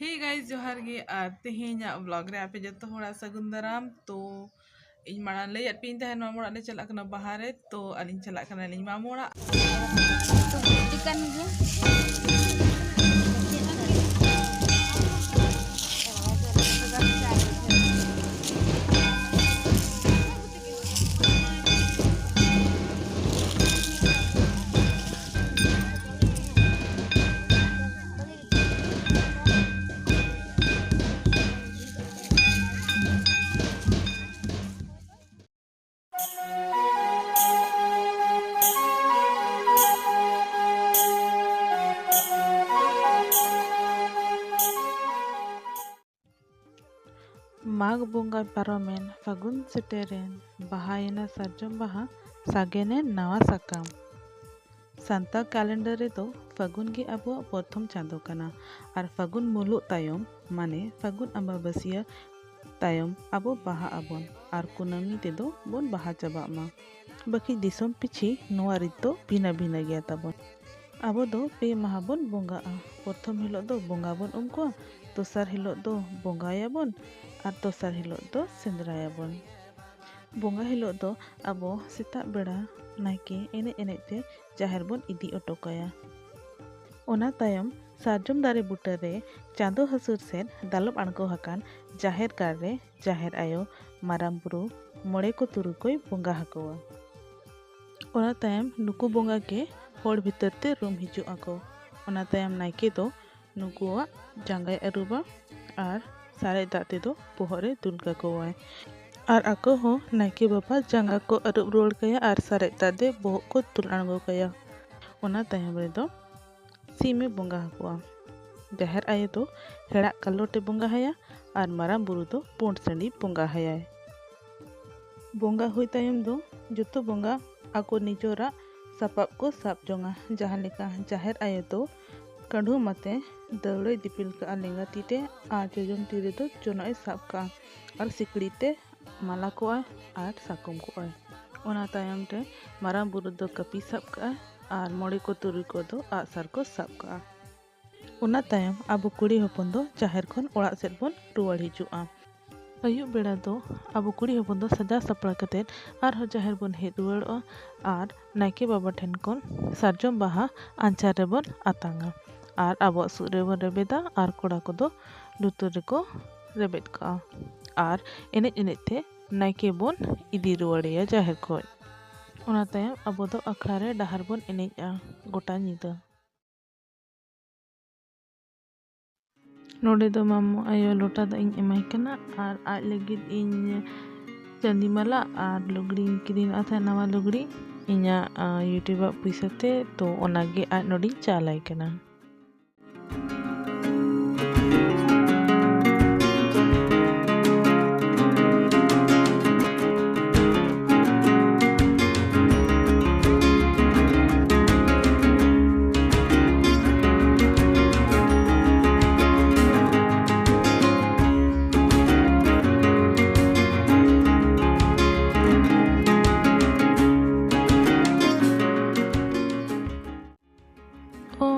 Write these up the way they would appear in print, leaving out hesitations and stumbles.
hey guys जोहार गे और तेहेंज blog रे आपे जतो होड़ा सगुन दाराम तो इन माना ले पिन तहन मामो ले चला कना बाहर रे तो अलिन चला कना लिन मामो माघ बोंगा पारोमेन फागुन सेटेरेन बाहायना सार्जम बाहा सागेने नवा साकाम सान्ता कैलेंडर रे दो फागुन गे अबो प्रथम चांदो कना और फागुन मुलु तायम माने फागुन अमाबस्या तायम अबो बाहा अबोन और कुनामी ते दो बोन बाहा चबा मा बाकी दिसम पिछी नोआ रितो भिना भिना गया ताबोन अबो दो पे माहा बोन बोंगा प्रथम हिलो दो बोंगा बोन उमको दोसर हिलो दो बोंगायाबोन और दोसर हिलो दो सेंद्रायाबोन बोंगा हिलो दो अबो सेता बेड़ा नायके एने एने ते जाहेर बोन इदी ओटोकाया ओना तायम सार्जम दारे बुटा रे चांदो हसुर सेन दालब अणगो हकान जाहेर कार रे जाहेर आयो माराम बुरु मोड़े को तुरु कोई बोंगा हकोआ ओना तायम नुकु बोंगा के होड़ भीतर ते रूम हिजु आको ओना तायम नायके दो नुकुआ जांगाय अरुबा और सारे दाते दो पोहरे दुल काकोवाय और आको हो नायके बाबा जांगा को अरुब रोड कया और सारे दादे बोह को तुल अणगो कया ओना तायम रे दो सीमे बोंगा हकुआ जाहेर आये दो हेड़ा कलोटे बोंगा हया और माराम बुरु दो पोंड संडी बोंगा हया बोंगा हुई तायम दो जुतो बोंगा आको निजोरा सपाब को साप जोंगा जहाँ लेका जाहेर आये दो कंडू मते दौड़े दिपिल का लेंगा तीते आ जोजम तीरे दो चोना साब का और सिकड़ी ते माला को और साकुम को ओना तायम रे माराम बुरु दो कपी साब का और मोड़े को तुरुई को दो आसार को साब का ओना तायम अब कुड़ी हपन दो जाहेर खन ओड़ा सेट बोन रुवाड़ हिजुआ अयुब बेड़ा दो अब कुड़ी हपन दो सजा सपड़ा कते और जाहेर बोन हेज रुवाड़ो और नायके बाबा ठेन कोन सार्जम बाहा आंचार रे बोन आतांगा और अब सूर रे बोन रेबेदा और कोड़ा को दो लुतुर रे को रेबेद का और एनेज एनेज ते नायके बोन इदी रुवाड़ेया जाहेर खोज ओना तायम अब दो अखड़ा रे डहार बोन एनेजा गोटा निदा नोडे दो मामो आयो लोटा दो इन एमाई कना और आज लगिद इन चांदी माला और लुगड़ी किदिन आथा नवा लुगड़ी इना यूट्यूब पैसा ते तो ओनागे आज नोडी चालाई कना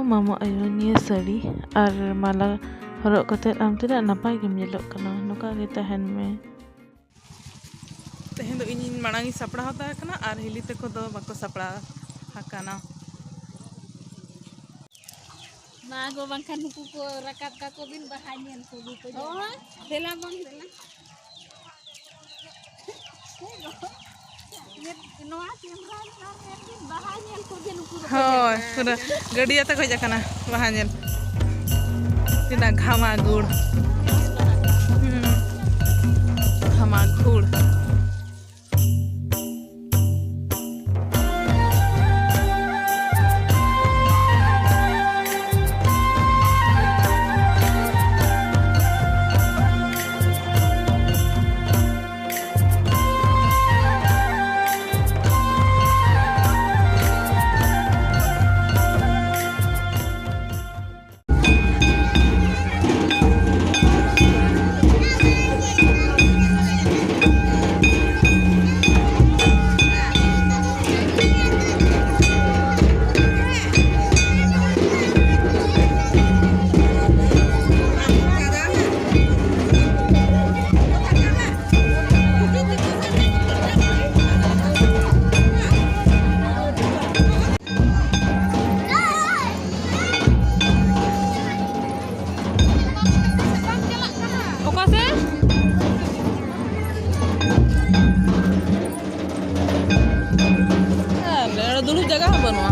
मामो आयो निया साड़ी और माला हरक कते आम तिना नपाय गेम जेलोक कना नोका गे तहन में तेहें दो इन मांगी सपड़ा होता है कना और हिली तक दो बाको सपड़ा hakana मागो बंखान नुकु को रकाब का को बिन बहानियन को भी को ओ देला बंग देला ये नोआ कैमरा ना बिन बहानियन को बिन नुकु होय पूरा गडिया तक हो जाकना बहानियन तिना घामा गुड़ घामा गुड़ दुलुप जगह बनवा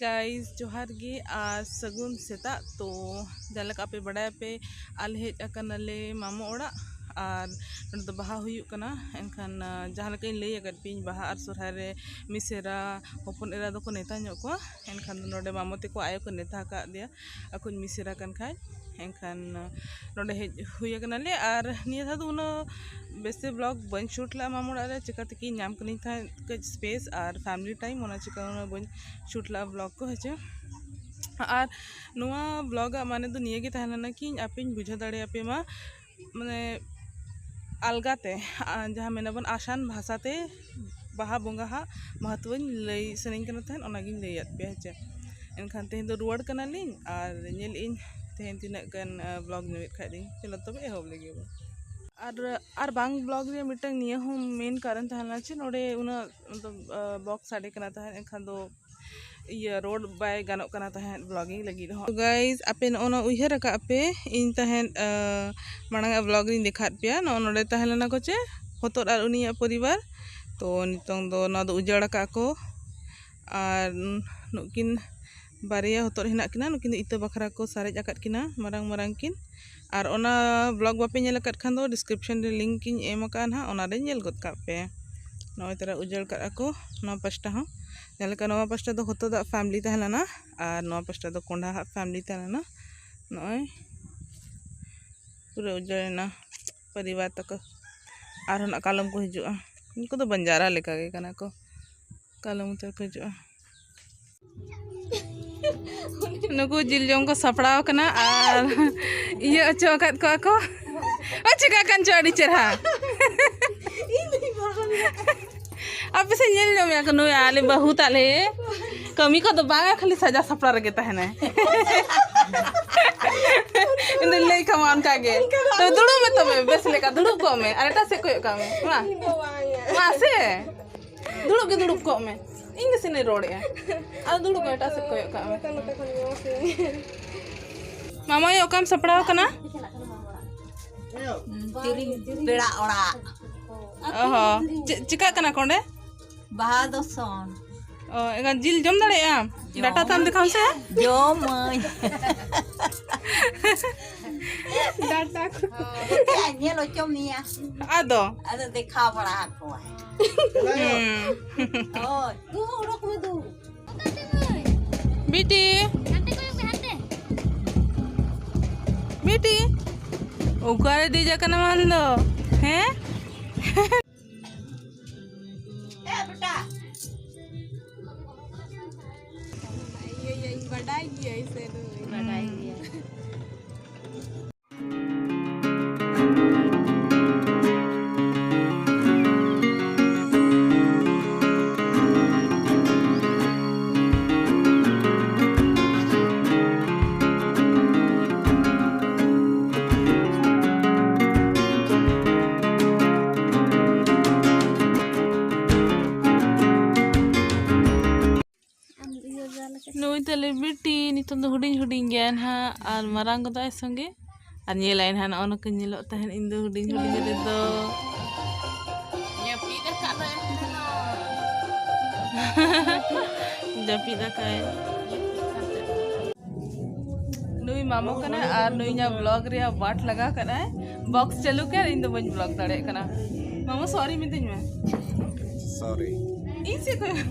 गाइस जोहार गे और सगुन सेता तो जलक आपे बड़ा पे आल हेज अकनले मामो ओड़ा और नोडे दो बाहा हुयुक कना एनखान जहाँ लेका इन लई अकद पिन बाहा और सोरहाय रे मिसेरा हपन एरा दो को नेता ᱧᱚᱜ ᱠᱚᱣᱟ एनखान नोडे मामो ते को आयो को नेता का दिया अकुन मिसेरा कन खाय एनखान नोडे हेज हुय कनाले और निया था उनो बेसे ब्लॉग बन शूट ला मामो रे चिका तकी नाम कनी था कच स्पेस और फैमिली टाइम ओना चिका ओना बन शूट ला ब्लॉग को हेचे और नुआ ब्लॉग माने दो निये गे तहना कि आपिन बुझा दाड़े आपे मा माने अलगाते जहाँ मेना बन आसान भाषाते बाहा बोंगा हा महत्व लई सनिंग कना तहन ओनागिन लईयात पे हेचे एनखान तेहेन दो रुवाड़ कना लिन और नेल इन तेहेन तिना गन ब्लॉग न्यूट खादिन चलो तबे एहोब लेगे और बांग ब्लॉग रे मिटंग निया हो मेन कारण तहना चे नोडे उना मतलब बॉक्स साडे कना तहन एनखान दो ये रोड बाय गानों कना तहन ब्लॉगिंग लगी रहो तो गाइस आपे ओना उइहर का आपे इन तहन मांगा ब्लॉगिंग देखात पिया नोडे तहलना को चे होतोर और उनिया परिवार तो नितोंग दो ना दो उजाड़ का को और नुकिन बारिया होतोर हिना किना नुकिन इतो बखरा को सारेज आकत किना मारंग मारंग किन और ओना ब्लॉग बापे नेल आकत खान दो डिस्क्रिप्शन रे लिंक इन एम आकान हा ओना रे नेल गद का पे नय तरा उजाड़ का को नो पास्टा हा जलका नवा पास्टा दो होतो दा फैमिली तहलना और नवा पास्टा दो कोंडा हा फैमिली तहलना नय पूरा उजाड़ना परिवार तक और होना कालम को हिजुआ इनको तो बंजारा लेका गे कना को कालम उतर को हिजुआ नुकु जिल जम को सपड़ाव कना और ये अचो कत को चिका कन चो अडी चेरहा आप से नेल जम या कनो आले बहुत आले कमी को तो बागा खाली सजा सपड़ा रगे तहने इन ले कमान का गे तो दुड़ू में तबे बेस लेका दुड़ू को में अरेटा से कोय का में मा से दुड़ू को में इंग से ने रोड़े आ दुड़ू को एटा से कोय का में मामा यो काम सपड़ा कना तिरी बेड़ा ओड़ा ओहो चिका कना कोंडे बाहा दोसन एगा जिल जम दाड़े डाटा ताम दिखाओ से जम डाटा को ये लो चम निया आदो देखा बड़ा को ओ तू उड़क में दू बेटी बेटी उकारे दी जा कना मान दो हैं ए बेटा ये बढ़ाई गया इसे बढ़ाई गया नुई तले बेटी नितन दो हुडिंग हुडिंग गयान हा और मारांग गदा संगे और नेलाइन हा न को नेलो तहन इन दो हुडिंग हुडिंग रे दो ये पीदा का जपी दा काय नुई मामो कना और नुई nya ब्लॉग रे वाट लगा कना बॉक्स चालू कर इन दो बन ब्लॉग दाड़े कना मामो सॉरी मितिन में सॉरी इसे को